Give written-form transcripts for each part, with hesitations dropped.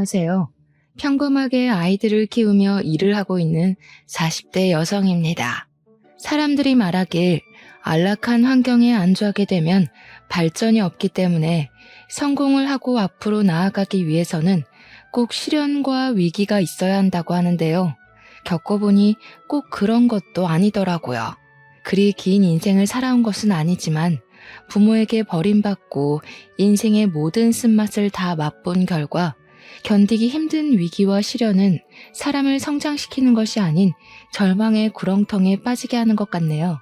안녕하세요. 평범하게 아이들을 키우며 일을 하고 있는 40대 여성입니다. 사람들이 말하길 안락한 환경에 안주하게 되면 발전이 없기 때문에 성공을 하고 앞으로 나아가기 위해서는 꼭 시련과 위기가 있어야 한다고 하는데요. 겪어보니 꼭 그런 것도 아니더라고요. 그리 긴 인생을 살아온 것은 아니지만 부모에게 버림받고 인생의 모든 쓴맛을 다 맛본 결과 견디기 힘든 위기와 시련은 사람을 성장시키는 것이 아닌 절망의 구렁텅이에 빠지게 하는 것 같네요.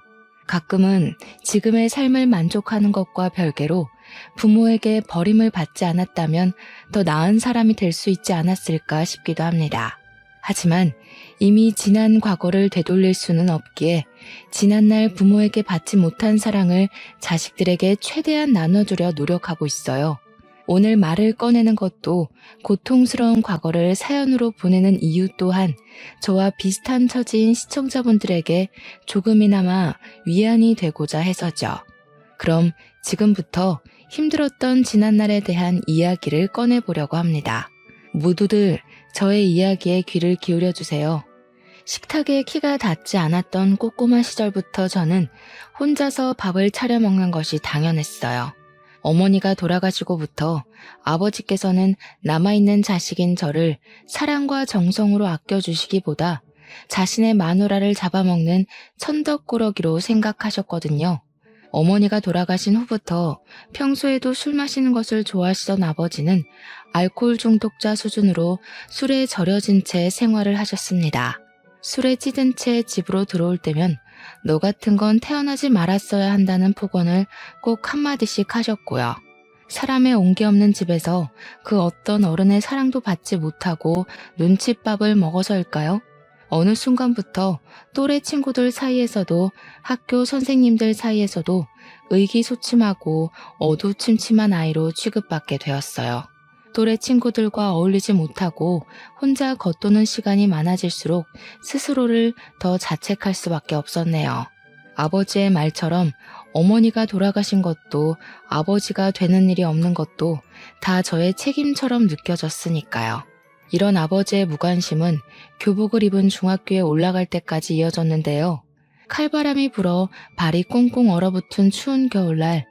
가끔은 지금의 삶을 만족하는 것과 별개로 부모에게 버림을 받지 않았다면 더 나은 사람이 될 수 있지 않았을까 싶기도 합니다. 하지만 이미 지난 과거를 되돌릴 수는 없기에 지난날 부모에게 받지 못한 사랑을 자식들에게 최대한 나눠주려 노력하고 있어요. 오늘 말을 꺼내는 것도 고통스러운 과거를 사연으로 보내는 이유 또한 저와 비슷한 처지인 시청자분들에게 조금이나마 위안이 되고자 해서죠. 그럼 지금부터 힘들었던 지난날에 대한 이야기를 꺼내보려고 합니다. 모두들 저의 이야기에 귀를 기울여주세요. 식탁에 키가 닿지 않았던 꼬꼬마 시절부터 저는 혼자서 밥을 차려 먹는 것이 당연했어요. 어머니가 돌아가시고부터 아버지께서는 남아있는 자식인 저를 사랑과 정성으로 아껴주시기보다 자신의 마누라를 잡아먹는 천덕꾸러기로 생각하셨거든요. 어머니가 돌아가신 후부터 평소에도 술 마시는 것을 좋아하시던 아버지는 알코올 중독자 수준으로 술에 절여진 채 생활을 하셨습니다. 술에 찌든 채 집으로 들어올 때면 너 같은 건 태어나지 말았어야 한다는 폭언을 꼭 한마디씩 하셨고요. 사람의 온기 없는 집에서 그 어떤 어른의 사랑도 받지 못하고 눈칫밥을 먹어서일까요? 어느 순간부터 또래 친구들 사이에서도 학교 선생님들 사이에서도 의기소침하고 어두침침한 아이로 취급받게 되었어요. 또래 친구들과 어울리지 못하고 혼자 겉도는 시간이 많아질수록 스스로를 더 자책할 수밖에 없었네요. 아버지의 말처럼 어머니가 돌아가신 것도 아버지가 되는 일이 없는 것도 다 저의 책임처럼 느껴졌으니까요. 이런 아버지의 무관심은 교복을 입은 중학교에 올라갈 때까지 이어졌는데요. 칼바람이 불어 발이 꽁꽁 얼어붙은 추운 겨울날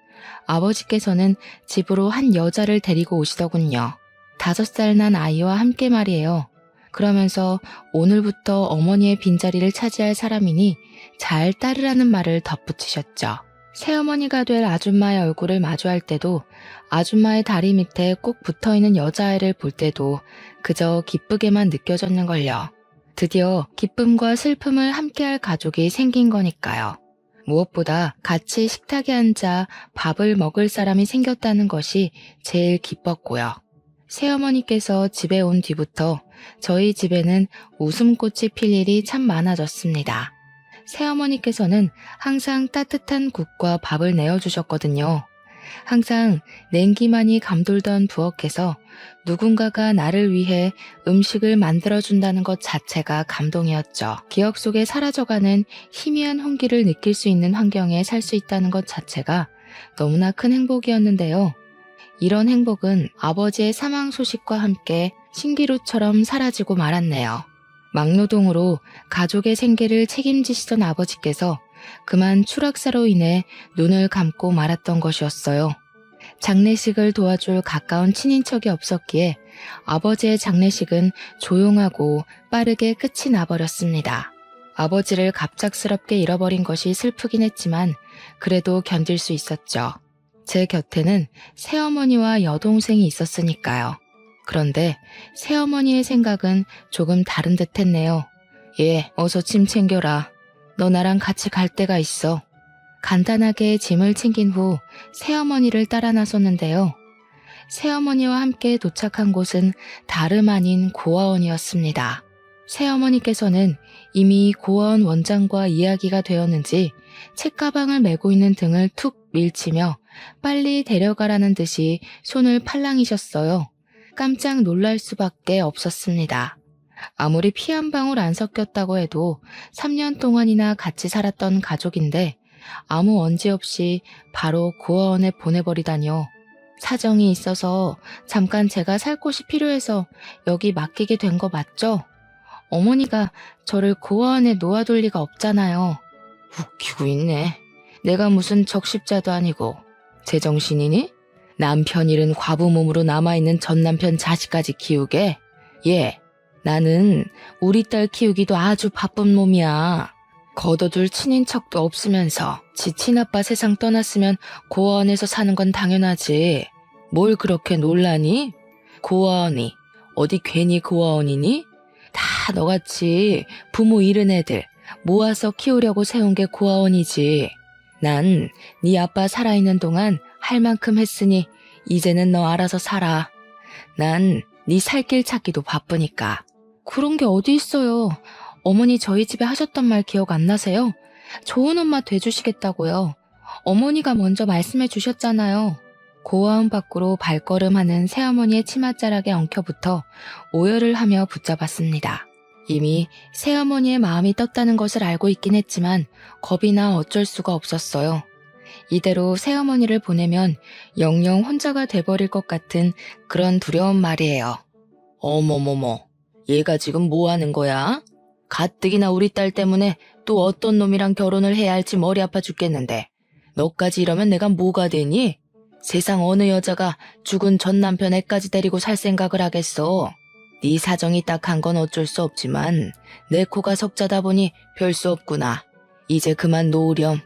아버지께서는 집으로 한 여자를 데리고 오시더군요. 5살 난 아이와 함께 말이에요. 그러면서 오늘부터 어머니의 빈자리를 차지할 사람이니 잘 따르라는 말을 덧붙이셨죠. 새어머니가 될 아줌마의 얼굴을 마주할 때도 아줌마의 다리 밑에 꼭 붙어있는 여자아이를 볼 때도 그저 기쁘게만 느껴졌는걸요. 드디어 기쁨과 슬픔을 함께할 가족이 생긴 거니까요. 무엇보다 같이 식탁에 앉아 밥을 먹을 사람이 생겼다는 것이 제일 기뻤고요. 새어머니께서 집에 온 뒤부터 저희 집에는 웃음꽃이 필 일이 참 많아졌습니다. 새어머니께서는 항상 따뜻한 국과 밥을 내어주셨거든요. 항상 냉기만이 감돌던 부엌에서 누군가가 나를 위해 음식을 만들어준다는 것 자체가 감동이었죠. 기억 속에 사라져가는 희미한 홍기를 느낄 수 있는 환경에 살 수 있다는 것 자체가 너무나 큰 행복이었는데요. 이런 행복은 아버지의 사망 소식과 함께 신기루처럼 사라지고 말았네요. 막노동으로 가족의 생계를 책임지시던 아버지께서 그만 추락사로 인해 눈을 감고 말았던 것이었어요. 장례식을 도와줄 가까운 친인척이 없었기에 아버지의 장례식은 조용하고 빠르게 끝이 나버렸습니다. 아버지를 갑작스럽게 잃어버린 것이 슬프긴 했지만 그래도 견딜 수 있었죠. 제 곁에는 새어머니와 여동생이 있었으니까요. 그런데 새어머니의 생각은 조금 다른 듯 했네요. 얘, 어서 짐 챙겨라. 너 나랑 같이 갈 데가 있어. 간단하게 짐을 챙긴 후 새어머니를 따라 나섰는데요. 새어머니와 함께 도착한 곳은 다름 아닌 고아원이었습니다. 새어머니께서는 이미 고아원 원장과 이야기가 되었는지 책가방을 메고 있는 등을 툭 밀치며 빨리 데려가라는 듯이 손을 팔랑이셨어요. 깜짝 놀랄 수밖에 없었습니다. 아무리 피 한 방울 안 섞였다고 해도 3년 동안이나 같이 살았던 가족인데 아무 언지 없이 바로 고아원에 보내버리다니요. 사정이 있어서 잠깐 제가 살 곳이 필요해서 여기 맡기게 된 거 맞죠? 어머니가 저를 고아원에 놓아둘 리가 없잖아요. 웃기고 있네. 내가 무슨 적십자도 아니고 제정신이니? 남편 잃은 과부 몸으로 남아있는 전 남편 자식까지 키우게? 예, 나는 우리 딸 키우기도 아주 바쁜 몸이야. 걷어둘 친인척도 없으면서 지 친아빠 세상 떠났으면 고아원에서 사는 건 당연하지. 뭘 그렇게 놀라니? 고아원이 어디 괜히 고아원이니? 다 너같이 부모 잃은 애들 모아서 키우려고 세운 게 고아원이지. 난 네 아빠 살아있는 동안 할 만큼 했으니 이제는 너 알아서 살아. 난 네 살 길 찾기도 바쁘니까. 그런 게 어디 있어요. 어머니 저희 집에 하셨던 말 기억 안 나세요? 좋은 엄마 돼주시겠다고요. 어머니가 먼저 말씀해 주셨잖아요. 고아원 밖으로 발걸음하는 새어머니의 치맛자락에 엉켜붙어 오열을 하며 붙잡았습니다. 이미 새어머니의 마음이 떴다는 것을 알고 있긴 했지만 겁이 나 어쩔 수가 없었어요. 이대로 새어머니를 보내면 영영 혼자가 돼버릴 것 같은 그런 두려운 말이에요. 어머머머, 얘가 지금 뭐 하는 거야? 가뜩이나 우리 딸 때문에 또 어떤 놈이랑 결혼을 해야 할지 머리 아파 죽겠는데 너까지 이러면 내가 뭐가 되니? 세상 어느 여자가 죽은 전 남편 애까지 데리고 살 생각을 하겠어. 네 사정이 딱한 건 어쩔 수 없지만 내 코가 석자다 보니 별 수 없구나. 이제 그만 놓으렴.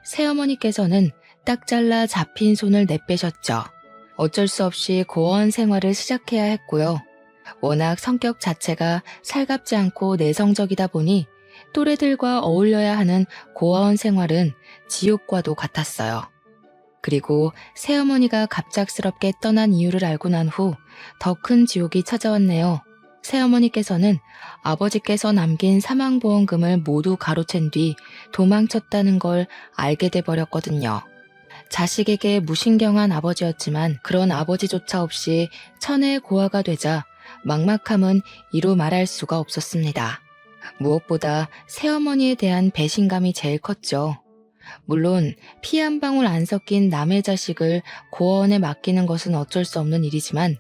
새어머니께서는 딱 잘라 잡힌 손을 내빼셨죠. 어쩔 수 없이 고아원 생활을 시작해야 했고요. 워낙 성격 자체가 살갑지 않고 내성적이다 보니 또래들과 어울려야 하는 고아원 생활은 지옥과도 같았어요. 그리고 새어머니가 갑작스럽게 떠난 이유를 알고 난 후 더 큰 지옥이 찾아왔네요. 새어머니께서는 아버지께서 남긴 사망보험금을 모두 가로챈 뒤 도망쳤다는 걸 알게 돼 버렸거든요. 자식에게 무신경한 아버지였지만 그런 아버지조차 없이 천혜의 고아가 되자 막막함은 이루 말할 수가 없었습니다. 무엇보다 새어머니에 대한 배신감이 제일 컸죠. 물론 피 한 방울 안 섞인 남의 자식을 고아원에 맡기는 것은 어쩔 수 없는 일이지만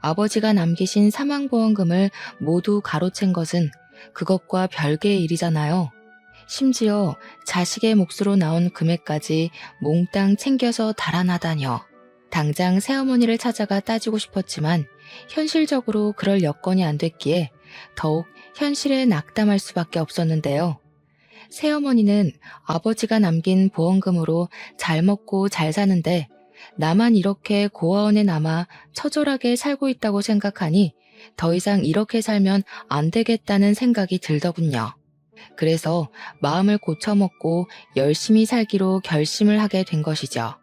아버지가 남기신 사망보험금을 모두 가로챈 것은 그것과 별개의 일이잖아요. 심지어 자식의 몫으로 나온 금액까지 몽땅 챙겨서 달아나다녀. 당장 새어머니를 찾아가 따지고 싶었지만 현실적으로 그럴 여건이 안 됐기에 더욱 현실에 낙담할 수밖에 없었는데요. 새어머니는 아버지가 남긴 보험금으로 잘 먹고 잘 사는데 나만 이렇게 고아원에 남아 처절하게 살고 있다고 생각하니 더 이상 이렇게 살면 안 되겠다는 생각이 들더군요. 그래서 마음을 고쳐먹고 열심히 살기로 결심을 하게 된 것이죠.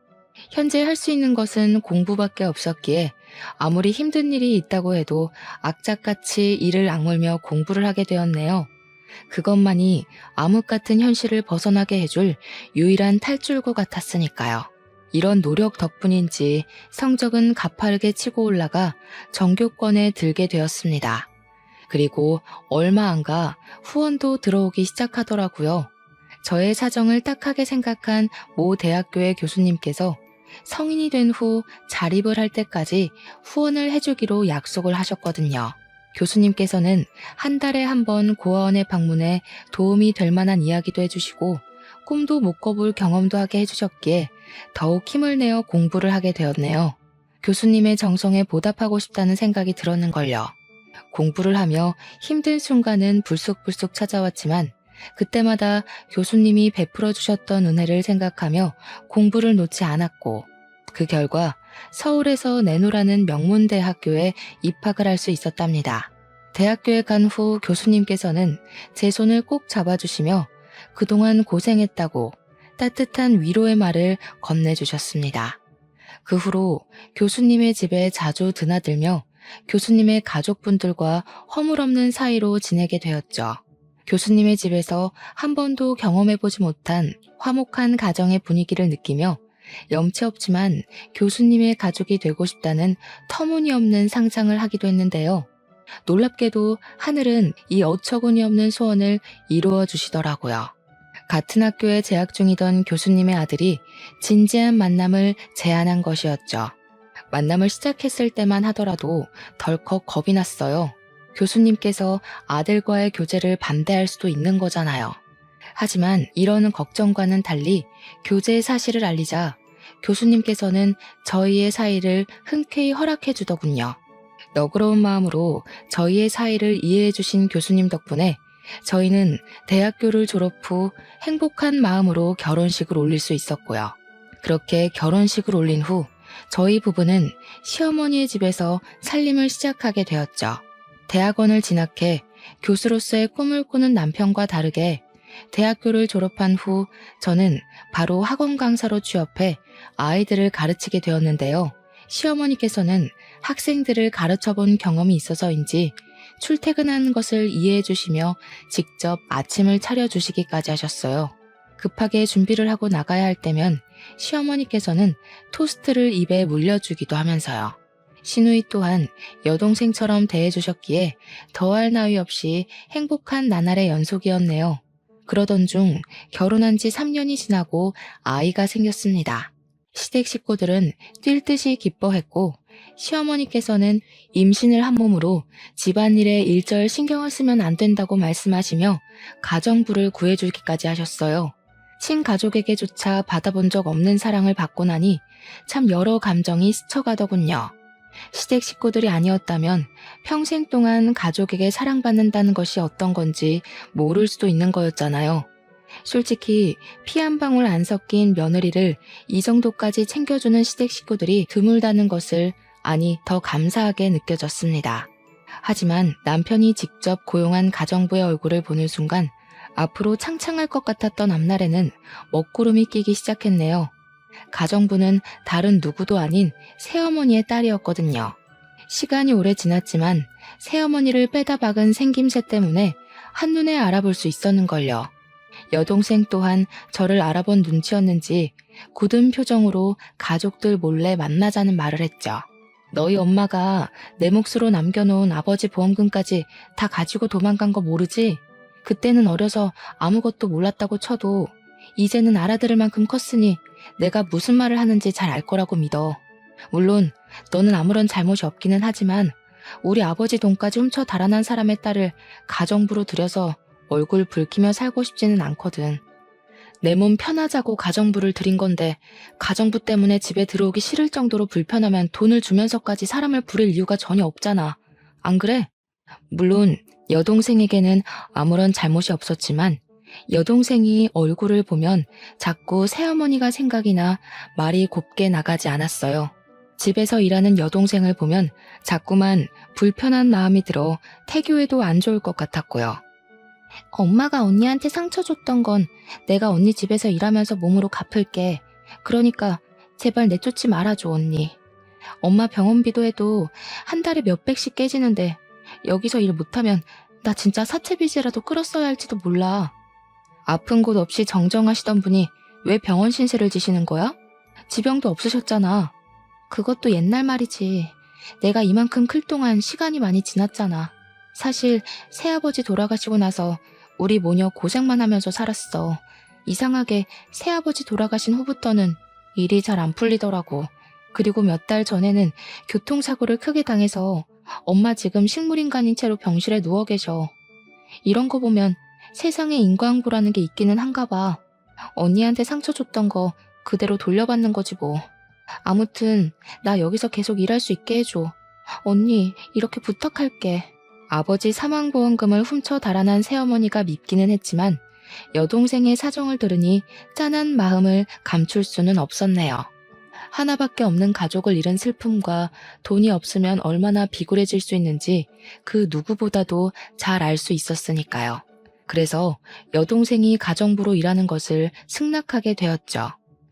현재 할 수 있는 것은 공부밖에 없었기에 아무리 힘든 일이 있다고 해도 악착같이 이를 악물며 공부를 하게 되었네요. 그것만이 암흑 같은 현실을 벗어나게 해줄 유일한 탈출구 같았으니까요. 이런 노력 덕분인지 성적은 가파르게 치고 올라가 전교권에 들게 되었습니다. 그리고 얼마 안 가 후원도 들어오기 시작하더라고요. 저의 사정을 딱하게 생각한 모 대학교의 교수님께서 성인이 된 후 자립을 할 때까지 후원을 해주기로 약속을 하셨거든요. 교수님께서는 한 달에 한 번 고아원에 방문해 도움이 될 만한 이야기도 해주시고 꿈도 못 꿔볼 경험도 하게 해주셨기에 더욱 힘을 내어 공부를 하게 되었네요. 교수님의 정성에 보답하고 싶다는 생각이 들었는걸요. 공부를 하며 힘든 순간은 불쑥불쑥 찾아왔지만 그때마다 교수님이 베풀어 주셨던 은혜를 생각하며 공부를 놓지 않았고 그 결과 서울에서 내노라는 명문대학교에 입학을 할 수 있었답니다. 대학교에 간 후 교수님께서는 제 손을 꼭 잡아주시며 그동안 고생했다고 따뜻한 위로의 말을 건네주셨습니다. 그 후로 교수님의 집에 자주 드나들며 교수님의 가족분들과 허물없는 사이로 지내게 되었죠. 교수님의 집에서 한 번도 경험해보지 못한 화목한 가정의 분위기를 느끼며 염치 없지만 교수님의 가족이 되고 싶다는 터무니없는 상상을 하기도 했는데요. 놀랍게도 하늘은 이 어처구니 없는 소원을 이루어 주시더라고요. 같은 학교에 재학 중이던 교수님의 아들이 진지한 만남을 제안한 것이었죠. 만남을 시작했을 때만 하더라도 덜컥 겁이 났어요. 교수님께서 아들과의 교제를 반대할 수도 있는 거잖아요. 하지만 이런 걱정과는 달리 교제의 사실을 알리자 교수님께서는 저희의 사이를 흔쾌히 허락해 주더군요. 너그러운 마음으로 저희의 사이를 이해해 주신 교수님 덕분에 저희는 대학교를 졸업 후 행복한 마음으로 결혼식을 올릴 수 있었고요. 그렇게 결혼식을 올린 후 저희 부부는 시어머니의 집에서 살림을 시작하게 되었죠. 대학원을 진학해 교수로서의 꿈을 꾸는 남편과 다르게 대학교를 졸업한 후 저는 바로 학원 강사로 취업해 아이들을 가르치게 되었는데요. 시어머니께서는 학생들을 가르쳐 본 경험이 있어서인지 출퇴근하는 것을 이해해 주시며 직접 아침을 차려 주시기까지 하셨어요. 급하게 준비를 하고 나가야 할 때면 시어머니께서는 토스트를 입에 물려주기도 하면서요. 시누이 또한 여동생처럼 대해주셨기에 더할 나위 없이 행복한 나날의 연속이었네요. 그러던 중 결혼한 지 3년이 지나고 아이가 생겼습니다. 시댁 식구들은 뛸 듯이 기뻐했고 시어머니께서는 임신을 한 몸으로 집안일에 일절 신경을 쓰면 안 된다고 말씀하시며 가정부를 구해주기까지 하셨어요. 친가족에게조차 받아본 적 없는 사랑을 받고 나니 참 여러 감정이 스쳐가더군요. 시댁 식구들이 아니었다면 평생 동안 가족에게 사랑받는다는 것이 어떤 건지 모를 수도 있는 거였잖아요. 솔직히 피 한 방울 안 섞인 며느리를 이 정도까지 챙겨주는 시댁 식구들이 드물다는 것을 더 감사하게 느껴졌습니다. 하지만 남편이 직접 고용한 가정부의 얼굴을 보는 순간 앞으로 창창할 것 같았던 앞날에는 먹구름이 끼기 시작했네요. 가정부는 다른 누구도 아닌 새어머니의 딸이었거든요. 시간이 오래 지났지만 새어머니를 빼다 박은 생김새 때문에 한눈에 알아볼 수 있었는걸요. 여동생 또한 저를 알아본 눈치였는지 굳은 표정으로 가족들 몰래 만나자는 말을 했죠. 너희 엄마가 내 몫으로 남겨놓은 아버지 보험금까지 다 가지고 도망간 거 모르지? 그때는 어려서 아무것도 몰랐다고 쳐도 이제는 알아들을 만큼 컸으니 내가 무슨 말을 하는지 잘 알 거라고 믿어. 물론 너는 아무런 잘못이 없기는 하지만 우리 아버지 돈까지 훔쳐 달아난 사람의 딸을 가정부로 들여서 얼굴 붉히며 살고 싶지는 않거든. 내 몸 편하자고 가정부를 들인 건데 가정부 때문에 집에 들어오기 싫을 정도로 불편하면 돈을 주면서까지 사람을 부릴 이유가 전혀 없잖아. 안 그래? 물론 여동생에게는 아무런 잘못이 없었지만 여동생이 얼굴을 보면 자꾸 새어머니가 생각이 나 말이 곱게 나가지 않았어요. 집에서 일하는 여동생을 보면 자꾸만 불편한 마음이 들어 태교에도 안 좋을 것 같았고요. 엄마가 언니한테 상처 줬던 건 내가 언니 집에서 일하면서 몸으로 갚을게. 그러니까 제발 내쫓지 말아줘, 언니. 엄마 병원비도 해도 한 달에 몇백씩 깨지는데 여기서 일 못하면 나 진짜 사채빚이라도 끌었어야 할지도 몰라. 아픈 곳 없이 정정하시던 분이 왜 병원 신세를 지시는 거야? 지병도 없으셨잖아. 그것도 옛날 말이지. 내가 이만큼 클 동안 시간이 많이 지났잖아. 사실 새아버지 돌아가시고 나서 우리 모녀 고생만 하면서 살았어. 이상하게 새아버지 돌아가신 후부터는 일이 잘 안 풀리더라고. 그리고 몇 달 전에는 교통사고를 크게 당해서 엄마 지금 식물인간인 채로 병실에 누워 계셔. 이런 거 보면 세상에 인과응보라는 게 있기는 한가 봐. 언니한테 상처 줬던 거 그대로 돌려받는 거지 뭐. 아무튼 나 여기서 계속 일할 수 있게 해줘. 언니 이렇게 부탁할게. 아버지 사망보험금을 훔쳐 달아난 새어머니가 밉기는 했지만 여동생의 사정을 들으니 짠한 마음을 감출 수는 없었네요. 하나밖에 없는 가족을 잃은 슬픔과 돈이 없으면 얼마나 비굴해질 수 있는지 그 누구보다도 잘 알 수 있었으니까요. 그래서 여동생이 가정부로 일하는 것을 승낙하게 되었죠.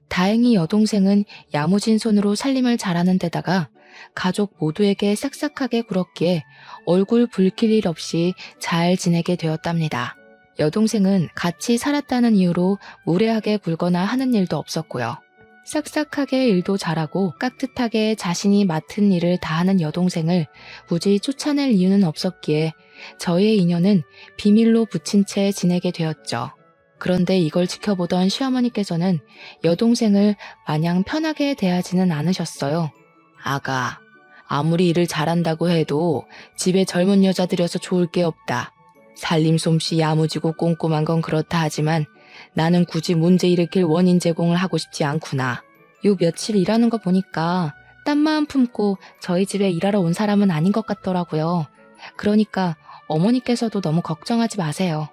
다행히 여동생은 야무진 손으로 살림을 잘하는 데다가 가족 모두에게 싹싹하게 굴었기에 얼굴 붉힐 일 없이 잘 지내게 되었답니다. 여동생은 같이 살았다는 이유로 무례하게 굴거나 하는 일도 없었고요. 싹싹하게 일도 잘하고 깍듯하게 자신이 맡은 일을 다하는 여동생을 굳이 쫓아낼 이유는 없었기에 저희의 인연은 비밀로 붙인 채 지내게 되었죠. 그런데 이걸 지켜보던 시어머니께서는 여동생을 마냥 편하게 대하지는 않으셨어요. 아가, 아무리 일을 잘한다고 해도 집에 젊은 여자 들여서 좋을 게 없다. 살림 솜씨 야무지고 꼼꼼한 건 그렇다 하지만 나는 굳이 문제 일으킬 원인 제공을 하고 싶지 않구나. 요 며칠 일하는 거 보니까 딴 마음 품고 저희 집에 일하러 온 사람은 아닌 것 같더라고요. 그러니까 어머니께서도 너무 걱정하지 마세요.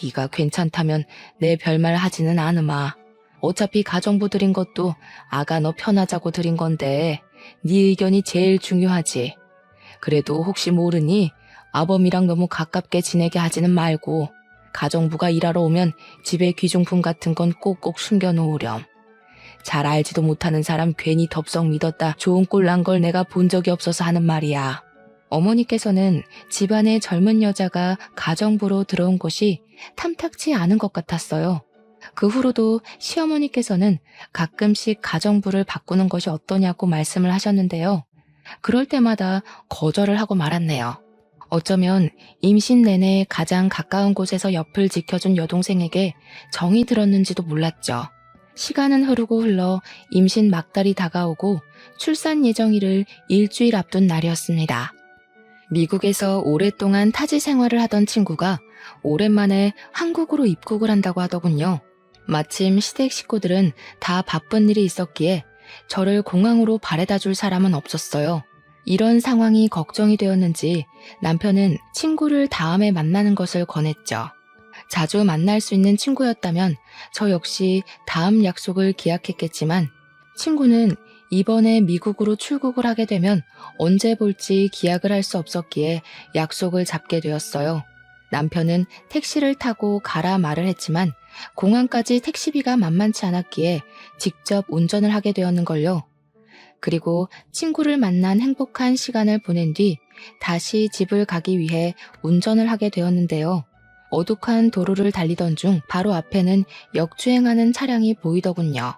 네가 괜찮다면 내 별말 하지는 않으마. 어차피 가정부 들인 것도 아가 너 편하자고 들인 건데 네 의견이 제일 중요하지. 그래도 혹시 모르니 아범이랑 너무 가깝게 지내게 하지는 말고 가정부가 일하러 오면 집에 귀중품 같은 건 꼭꼭 숨겨놓으렴. 잘 알지도 못하는 사람 괜히 덥석 믿었다 좋은 꼴 난 걸 내가 본 적이 없어서 하는 말이야. 어머니께서는 집안에 젊은 여자가 가정부로 들어온 것이 탐탁치 않은 것 같았어요. 그 후로도 시어머니께서는 가끔씩 가정부를 바꾸는 것이 어떠냐고 말씀을 하셨는데요. 그럴 때마다 거절을 하고 말았네요. 어쩌면 임신 내내 가장 가까운 곳에서 옆을 지켜준 여동생에게 정이 들었는지도 몰랐죠. 시간은 흐르고 흘러 임신 막달이 다가오고 출산 예정일을 일주일 앞둔 날이었습니다. 미국에서 오랫동안 타지 생활을 하던 친구가 오랜만에 한국으로 입국을 한다고 하더군요. 마침 시댁 식구들은 다 바쁜 일이 있었기에 저를 공항으로 바래다 줄 사람은 없었어요. 이런 상황이 걱정이 되었는지 남편은 친구를 다음에 만나는 것을 권했죠. 자주 만날 수 있는 친구였다면 저 역시 다음 약속을 기약했겠지만 친구는 이번에 미국으로 출국을 하게 되면 언제 볼지 기약을 할 수 없었기에 약속을 잡게 되었어요. 남편은 택시를 타고 가라 말을 했지만 공항까지 택시비가 만만치 않았기에 직접 운전을 하게 되었는걸요. 그리고 친구를 만난 행복한 시간을 보낸 뒤 다시 집을 가기 위해 운전을 하게 되었는데요. 어둑한 도로를 달리던 중 바로 앞에는 역주행하는 차량이 보이더군요.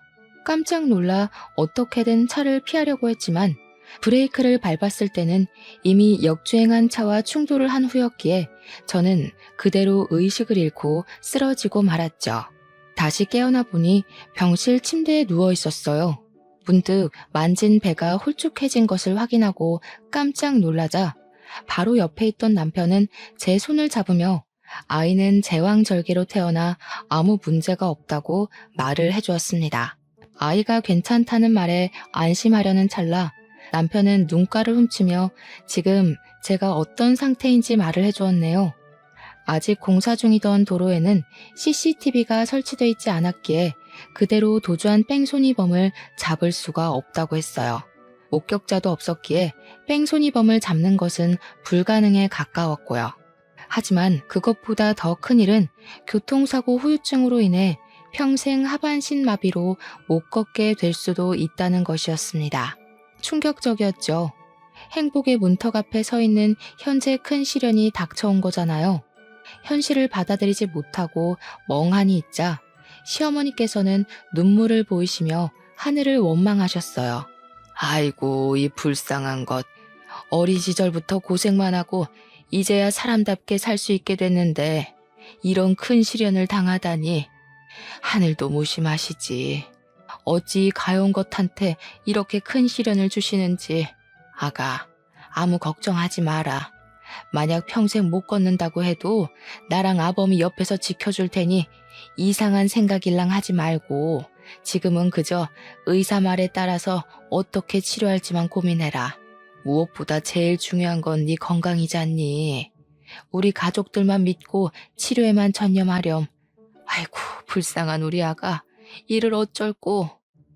깜짝 놀라 어떻게든 차를 피하려고 했지만 브레이크를 밟았을 때는 이미 역주행한 차와 충돌을 한 후였기에 저는 그대로 의식을 잃고 쓰러지고 말았죠. 다시 깨어나 보니 병실 침대에 누워 있었어요. 문득 만진 배가 홀쭉해진 것을 확인하고 깜짝 놀라자 바로 옆에 있던 남편은 제 손을 잡으며 아이는 제왕절개로 태어나 아무 문제가 없다고 말을 해주었습니다. 아이가 괜찮다는 말에 안심하려는 찰나 남편은 눈가를 훔치며 지금 제가 어떤 상태인지 말을 해주었네요. 아직 공사 중이던 도로에는 CCTV가 설치되어 있지 않았기에 그대로 도주한 뺑소니범을 잡을 수가 없다고 했어요. 목격자도 없었기에 뺑소니범을 잡는 것은 불가능에 가까웠고요. 하지만 그것보다 더 큰 일은 교통사고 후유증으로 인해 평생 하반신 마비로 못 걷게 될 수도 있다는 것이었습니다. 충격적이었죠. 행복의 문턱 앞에 서 있는 현재 큰 시련이 닥쳐온 거잖아요. 현실을 받아들이지 못하고 멍하니 있자 시어머니께서는 눈물을 보이시며 하늘을 원망하셨어요. 아이고 이 불쌍한 것. 어린 시절부터 고생만 하고 이제야 사람답게 살 수 있게 됐는데 이런 큰 시련을 당하다니. 하늘도 무심하시지. 어찌 가여운 것한테 이렇게 큰 시련을 주시는지. 아가, 아무 걱정하지 마라. 만약 평생 못 걷는다고 해도 나랑 아범이 옆에서 지켜줄 테니 이상한 생각일랑 하지 말고 지금은 그저 의사 말에 따라서 어떻게 치료할지만 고민해라. 무엇보다 제일 중요한 건 네 건강이지 않니? 우리 가족들만 믿고 치료에만 전념하렴. 아이고 불쌍한 우리 아가 이를 어쩔꼬.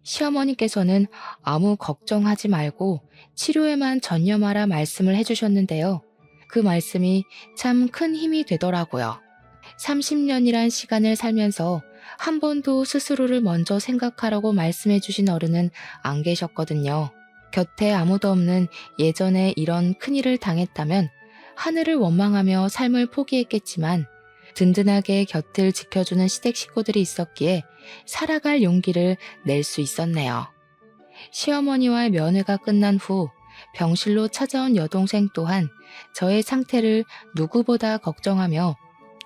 시어머니께서는 아무 걱정하지 말고 치료에만 전념하라 말씀을 해주셨는데요. 그 말씀이 참 큰 힘이 되더라고요. 30년이란 시간을 살면서 한 번도 스스로를 먼저 생각하라고 말씀해 주신 어른은 안 계셨거든요. 곁에 아무도 없는 예전에 이런 큰일을 당했다면 하늘을 원망하며 삶을 포기했겠지만 든든하게 곁을 지켜주는 시댁 식구들이 있었기에 살아갈 용기를 낼 수 있었네요. 시어머니와의 면회가 끝난 후 병실로 찾아온 여동생 또한 저의 상태를 누구보다 걱정하며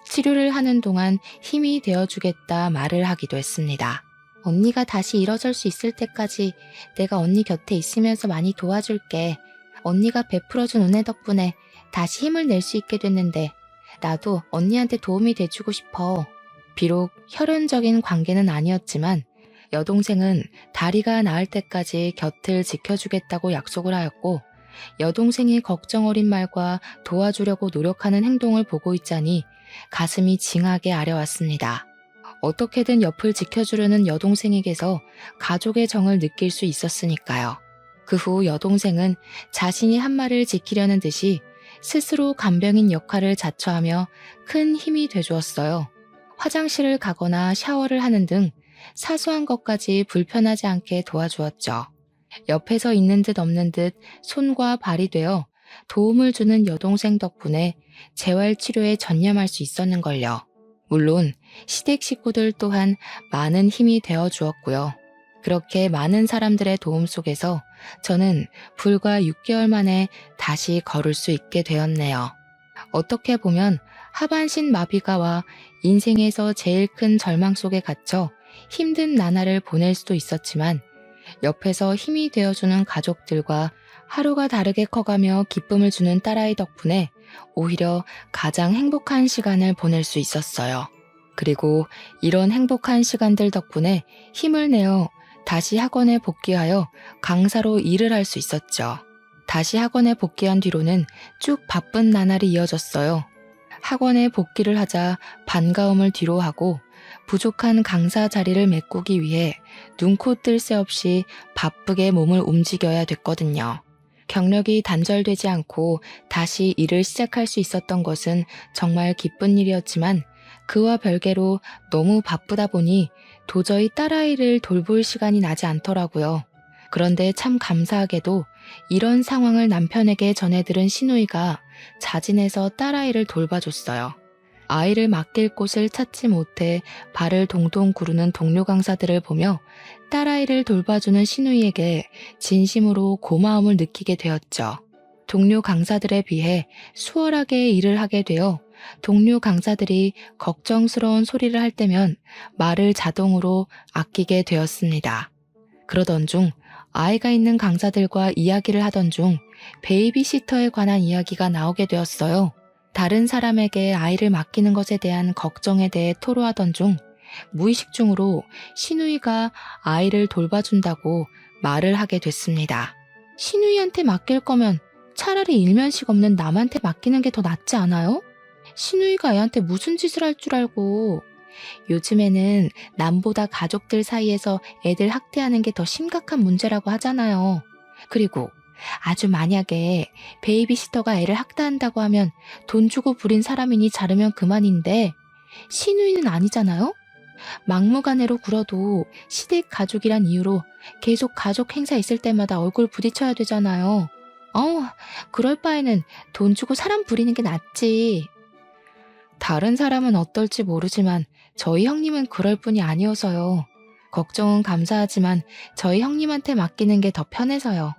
치료를 하는 동안 힘이 되어주겠다 말을 하기도 했습니다. 언니가 다시 일어설 수 있을 때까지 내가 언니 곁에 있으면서 많이 도와줄게. 언니가 베풀어준 은혜 덕분에 다시 힘을 낼 수 있게 됐는데 나도 언니한테 도움이 돼주고 싶어. 비록 혈연적인 관계는 아니었지만 여동생은 다리가 나을 때까지 곁을 지켜주겠다고 약속을 하였고 여동생이 걱정 어린 말과 도와주려고 노력하는 행동을 보고 있자니 가슴이 징하게 아려왔습니다. 어떻게든 옆을 지켜주려는 여동생에게서 가족의 정을 느낄 수 있었으니까요. 그 후 여동생은 자신이 한 말을 지키려는 듯이 스스로 간병인 역할을 자처하며 큰 힘이 돼주었어요. 화장실을 가거나 샤워를 하는 등 사소한 것까지 불편하지 않게 도와주었죠. 옆에서 있는 듯 없는 듯 손과 발이 되어 도움을 주는 여동생 덕분에 재활치료에 전념할 수 있었는걸요. 물론 시댁 식구들 또한 많은 힘이 되어 주었고요. 그렇게 많은 사람들의 도움 속에서 저는 불과 6개월 만에 다시 걸을 수 있게 되었네요. 어떻게 보면 하반신 마비가 와 인생에서 제일 큰 절망 속에 갇혀 힘든 나날을 보낼 수도 있었지만 옆에서 힘이 되어주는 가족들과 하루가 다르게 커가며 기쁨을 주는 딸아이 덕분에 오히려 가장 행복한 시간을 보낼 수 있었어요. 그리고 이런 행복한 시간들 덕분에 힘을 내어 다시 학원에 복귀하여 강사로 일을 할 수 있었죠. 다시 학원에 복귀한 뒤로는 쭉 바쁜 나날이 이어졌어요. 학원에 복귀를 하자 반가움을 뒤로하고 부족한 강사 자리를 메꾸기 위해 눈코 뜰 새 없이 바쁘게 몸을 움직여야 됐거든요. 경력이 단절되지 않고 다시 일을 시작할 수 있었던 것은 정말 기쁜 일이었지만 그와 별개로 너무 바쁘다 보니 도저히 딸아이를 돌볼 시간이 나지 않더라고요. 그런데 참 감사하게도 이런 상황을 남편에게 전해들은 시누이가 자진해서 딸아이를 돌봐줬어요. 아이를 맡길 곳을 찾지 못해 발을 동동 구르는 동료 강사들을 보며 딸아이를 돌봐주는 시누이에게 진심으로 고마움을 느끼게 되었죠. 동료 강사들에 비해 수월하게 일을 하게 되어 동료 강사들이 걱정스러운 소리를 할 때면 말을 자동으로 아끼게 되었습니다. 그러던 중 아이가 있는 강사들과 이야기를 하던 중 베이비시터에 관한 이야기가 나오게 되었어요. 다른 사람에게 아이를 맡기는 것에 대한 걱정에 대해 토로하던 중 무의식 중으로 시누이가 아이를 돌봐준다고 말을 하게 됐습니다. 시누이한테 맡길 거면 차라리 일면식 없는 남한테 맡기는 게 더 낫지 않아요? 시누이가 애한테 무슨 짓을 할 줄 알고. 요즘에는 남보다 가족들 사이에서 애들 학대하는 게 더 심각한 문제라고 하잖아요. 그리고 아주 만약에 베이비시터가 애를 학대한다고 하면 돈 주고 부린 사람이니 자르면 그만인데 시누이는 아니잖아요? 막무가내로 굴어도 시댁 가족이란 이유로 계속 가족 행사 있을 때마다 얼굴 부딪혀야 되잖아요. 그럴 바에는 돈 주고 사람 부리는 게 낫지. 다른 사람은 어떨지 모르지만 저희 형님은 그럴 뿐이 아니어서요. 걱정은 감사하지만 저희 형님한테 맡기는 게 더 편해서요.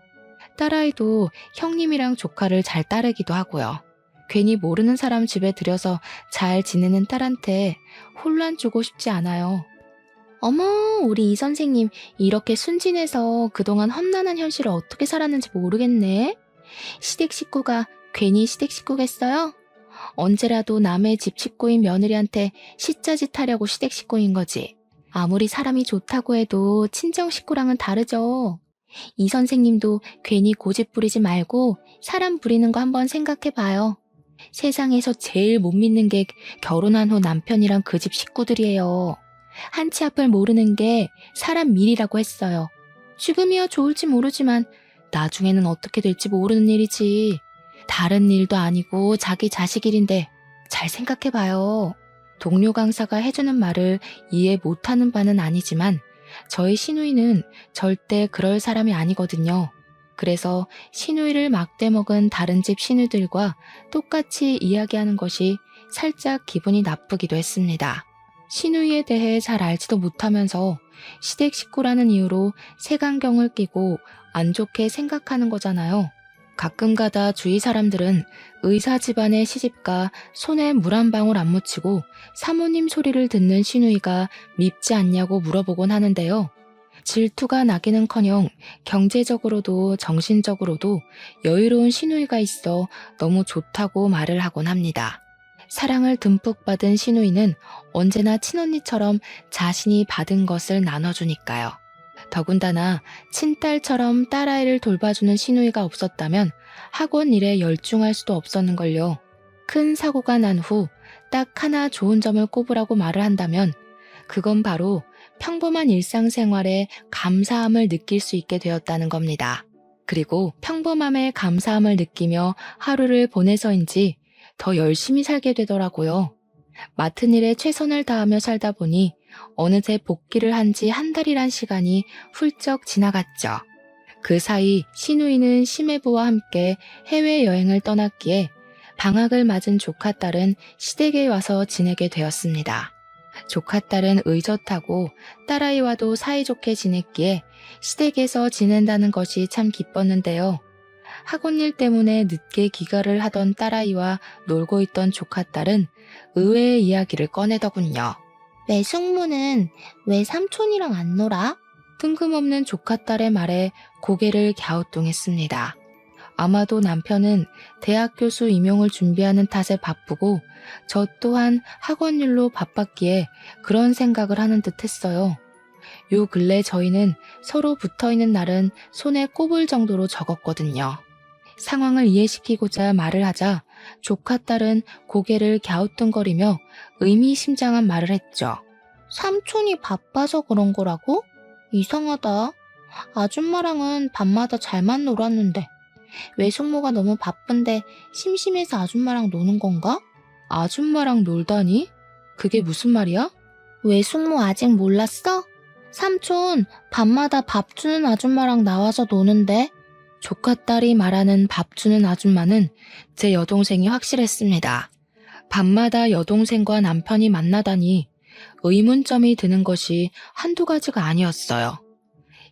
딸아이도 형님이랑 조카를 잘 따르기도 하고요. 괜히 모르는 사람 집에 들여서 잘 지내는 딸한테 혼란 주고 싶지 않아요. 어머, 우리 이 선생님 이렇게 순진해서 그동안 험난한 현실을 어떻게 살았는지 모르겠네. 시댁 식구가 괜히 시댁 식구겠어요? 언제라도 남의 집 식구인 며느리한테 시자짓 하려고 시댁 식구인 거지. 아무리 사람이 좋다고 해도 친정 식구랑은 다르죠. 이 선생님도 괜히 고집 부리지 말고 사람 부리는 거 한번 생각해봐요. 세상에서 제일 못 믿는 게 결혼한 후 남편이랑 그 집 식구들이에요. 한치 앞을 모르는 게 사람 밀이라고 했어요. 지금이야 좋을지 모르지만 나중에는 어떻게 될지 모르는 일이지. 다른 일도 아니고 자기 자식 일인데 잘 생각해봐요. 동료 강사가 해주는 말을 이해 못하는 바는 아니지만 저희 시누이는 절대 그럴 사람이 아니거든요. 그래서 시누이를 막대먹은 다른 집 시누들과 똑같이 이야기하는 것이 살짝 기분이 나쁘기도 했습니다. 시누이에 대해 잘 알지도 못하면서 시댁 식구라는 이유로 색안경을 끼고 안 좋게 생각하는 거잖아요. 가끔가다 주위 사람들은 의사 집안의 시집가 손에 물 한 방울 안 묻히고 사모님 소리를 듣는 시누이가 밉지 않냐고 물어보곤 하는데요. 질투가 나기는커녕 경제적으로도 정신적으로도 여유로운 시누이가 있어 너무 좋다고 말을 하곤 합니다. 사랑을 듬뿍 받은 시누이는 언제나 친언니처럼 자신이 받은 것을 나눠주니까요. 더군다나 친딸처럼 딸아이를 돌봐주는 시누이가 없었다면 학원 일에 열중할 수도 없었는걸요. 큰 사고가 난 후 딱 하나 좋은 점을 꼽으라고 말을 한다면 그건 바로 평범한 일상생활에 감사함을 느낄 수 있게 되었다는 겁니다. 그리고 평범함에 감사함을 느끼며 하루를 보내서인지 더 열심히 살게 되더라고요. 맡은 일에 최선을 다하며 살다 보니 어느새 복귀를 한 지 한 달이란 시간이 훌쩍 지나갔죠. 그 사이 시누이는 시매부와 함께 해외여행을 떠났기에 방학을 맞은 조카딸은 시댁에 와서 지내게 되었습니다. 조카딸은 의젓하고 딸아이와도 사이좋게 지냈기에 시댁에서 지낸다는 것이 참 기뻤는데요. 학원 일 때문에 늦게 귀가를 하던 딸아이와 놀고 있던 조카딸은 의외의 이야기를 꺼내더군요. 외숙모는 왜 삼촌이랑 안 놀아? 뜬금없는 조카딸의 말에 고개를 갸우뚱했습니다. 아마도 남편은 대학 교수 임용을 준비하는 탓에 바쁘고 저 또한 학원 일로 바빴기에 그런 생각을 하는 듯 했어요. 요 근래 저희는 서로 붙어있는 날은 손에 꼽을 정도로 적었거든요. 상황을 이해시키고자 말을 하자 조카딸은 고개를 갸우뚱거리며 의미심장한 말을 했죠. 삼촌이 바빠서 그런 거라고? 이상하다. 아줌마랑은 밤마다 잘만 놀았는데 외숙모가 너무 바쁜데 심심해서 아줌마랑 노는 건가? 아줌마랑 놀다니? 그게 무슨 말이야? 외숙모 아직 몰랐어? 삼촌 밤마다 밥 주는 아줌마랑 나와서 노는데. 조카딸이 말하는 밥 주는 아줌마는 제 여동생이 확실했습니다. 밤마다 여동생과 남편이 만나다니 의문점이 드는 것이 한두 가지가 아니었어요.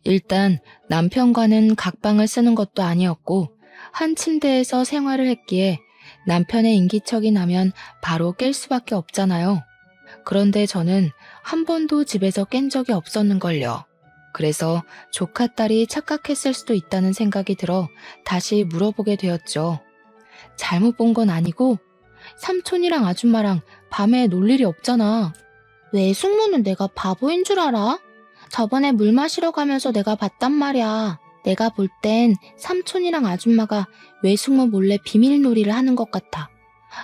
일단 남편과는 각방을 쓰는 것도 아니었고 한 침대에서 생활을 했기에 남편의 인기척이 나면 바로 깰 수밖에 없잖아요. 그런데 저는 한 번도 집에서 깬 적이 없었는걸요. 그래서 조카딸이 착각했을 수도 있다는 생각이 들어 다시 물어보게 되었죠. 잘못 본 건 아니고 삼촌이랑 아줌마랑 밤에 놀 일이 없잖아. 외숙모는 내가 바보인 줄 알아? 저번에 물 마시러 가면서 내가 봤단 말이야. 내가 볼 땐 삼촌이랑 아줌마가 외숙모 몰래 비밀놀이를 하는 것 같아.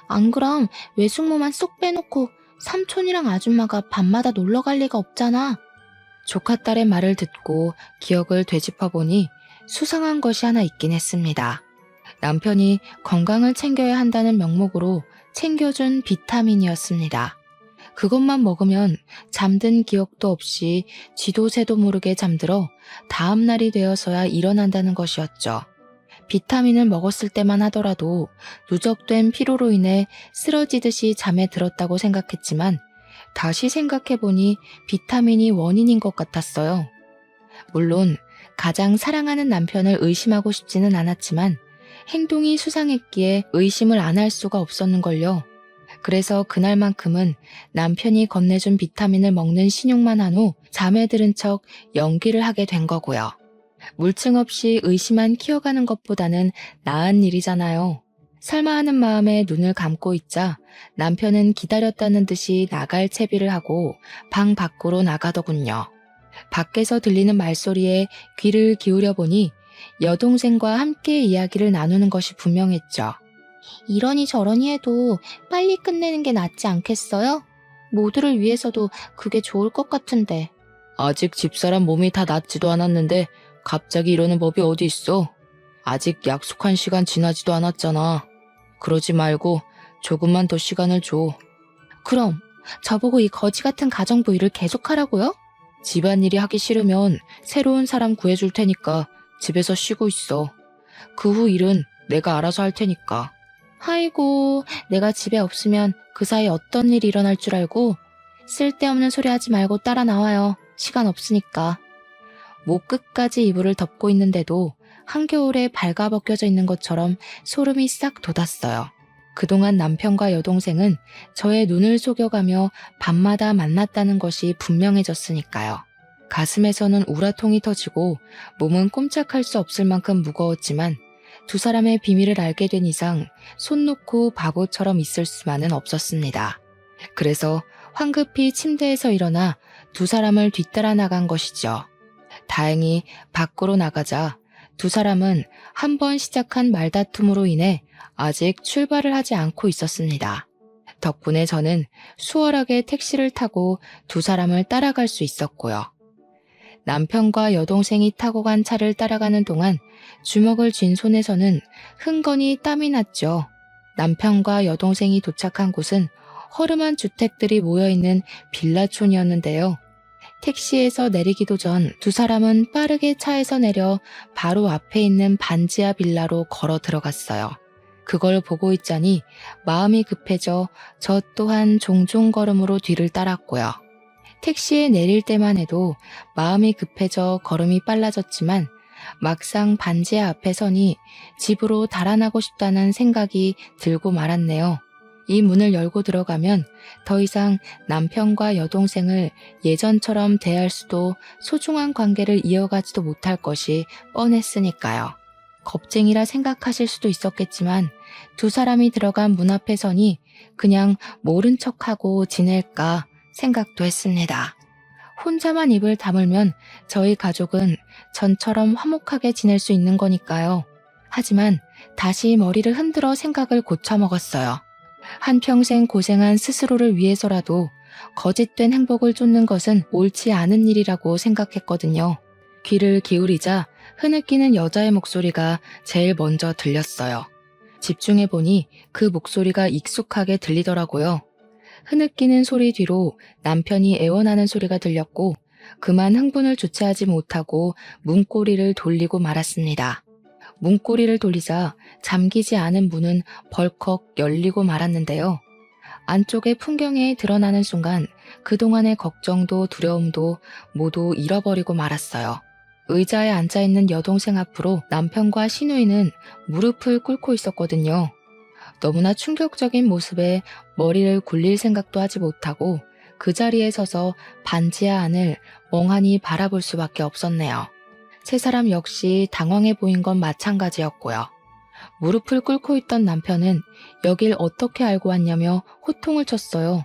안 그럼 외숙모만 쏙 빼놓고 삼촌이랑 아줌마가 밤마다 놀러 갈 리가 없잖아. 조카딸의 말을 듣고 기억을 되짚어보니 수상한 것이 하나 있긴 했습니다. 남편이 건강을 챙겨야 한다는 명목으로 챙겨준 비타민이었습니다. 그것만 먹으면 잠든 기억도 없이 쥐도 새도 모르게 잠들어 다음 날이 되어서야 일어난다는 것이었죠. 비타민을 먹었을 때만 하더라도 누적된 피로로 인해 쓰러지듯이 잠에 들었다고 생각했지만 다시 생각해보니 비타민이 원인인 것 같았어요. 물론 가장 사랑하는 남편을 의심하고 싶지는 않았지만 행동이 수상했기에 의심을 안 할 수가 없었는걸요. 그래서 그날만큼은 남편이 건네준 비타민을 먹는 신용만 한 후 잠에 들은 척 연기를 하게 된 거고요. 물증 없이 의심만 키워가는 것보다는 나은 일이잖아요. 설마 하는 마음에 눈을 감고 있자 남편은 기다렸다는 듯이 나갈 채비를 하고 방 밖으로 나가더군요. 밖에서 들리는 말소리에 귀를 기울여 보니 여동생과 함께 이야기를 나누는 것이 분명했죠. 이러니 저러니 해도 빨리 끝내는 게 낫지 않겠어요? 모두를 위해서도 그게 좋을 것 같은데. 아직 집사람 몸이 다 낫지도 않았는데 갑자기 이러는 법이 어디 있어? 아직 약속한 시간 지나지도 않았잖아. 그러지 말고 조금만 더 시간을 줘. 그럼 저보고 이 거지 같은 가정부 일을 계속하라고요? 집안일이 하기 싫으면 새로운 사람 구해줄 테니까 집에서 쉬고 있어. 그 후 일은 내가 알아서 할 테니까. 아이고, 내가 집에 없으면 그 사이 어떤 일이 일어날 줄 알고. 쓸데없는 소리 하지 말고 따라 나와요. 시간 없으니까. 목 끝까지 이불을 덮고 있는데도 한겨울에 발가벗겨져 있는 것처럼 소름이 싹 돋았어요. 그동안 남편과 여동생은 저의 눈을 속여가며 밤마다 만났다는 것이 분명해졌으니까요. 가슴에서는 우라통이 터지고 몸은 꼼짝할 수 없을 만큼 무거웠지만 두 사람의 비밀을 알게 된 이상 손 놓고 바보처럼 있을 수만은 없었습니다. 그래서 황급히 침대에서 일어나 두 사람을 뒤따라 나간 것이죠. 다행히 밖으로 나가자 두 사람은 한 번 시작한 말다툼으로 인해 아직 출발을 하지 않고 있었습니다. 덕분에 저는 수월하게 택시를 타고 두 사람을 따라갈 수 있었고요. 남편과 여동생이 타고 간 차를 따라가는 동안 주먹을 쥔 손에서는 흥건히 땀이 났죠. 남편과 여동생이 도착한 곳은 허름한 주택들이 모여있는 빌라촌이었는데요. 택시에서 내리기도 전 두 사람은 빠르게 차에서 내려 바로 앞에 있는 반지하 빌라로 걸어 들어갔어요. 그걸 보고 있자니 마음이 급해져 저 또한 종종 걸음으로 뒤를 따랐고요. 택시에 내릴 때만 해도 마음이 급해져 걸음이 빨라졌지만 막상 반지하 앞에 서니 집으로 달아나고 싶다는 생각이 들고 말았네요. 이 문을 열고 들어가면 더 이상 남편과 여동생을 예전처럼 대할 수도 소중한 관계를 이어가지도 못할 것이 뻔했으니까요. 겁쟁이라 생각하실 수도 있었겠지만 두 사람이 들어간 문 앞에 서니 그냥 모른 척하고 지낼까 생각도 했습니다. 혼자만 입을 다물면 저희 가족은 전처럼 화목하게 지낼 수 있는 거니까요. 하지만 다시 머리를 흔들어 생각을 고쳐먹었어요. 한평생 고생한 스스로를 위해서라도 거짓된 행복을 쫓는 것은 옳지 않은 일이라고 생각했거든요. 귀를 기울이자 흐느끼는 여자의 목소리가 제일 먼저 들렸어요. 집중해보니 그 목소리가 익숙하게 들리더라고요. 흐느끼는 소리 뒤로 남편이 애원하는 소리가 들렸고 그만 흥분을 주체하지 못하고 문고리를 돌리고 말았습니다. 문고리를 돌리자 잠기지 않은 문은 벌컥 열리고 말았는데요. 안쪽의 풍경에 드러나는 순간 그동안의 걱정도 두려움도 모두 잃어버리고 말았어요. 의자에 앉아있는 여동생 앞으로 남편과 시누이는 무릎을 꿇고 있었거든요. 너무나 충격적인 모습에 머리를 굴릴 생각도 하지 못하고 그 자리에 서서 반지하 안을 멍하니 바라볼 수밖에 없었네요. 세 사람 역시 당황해 보인 건 마찬가지였고요. 무릎을 꿇고 있던 남편은 여길 어떻게 알고 왔냐며 호통을 쳤어요.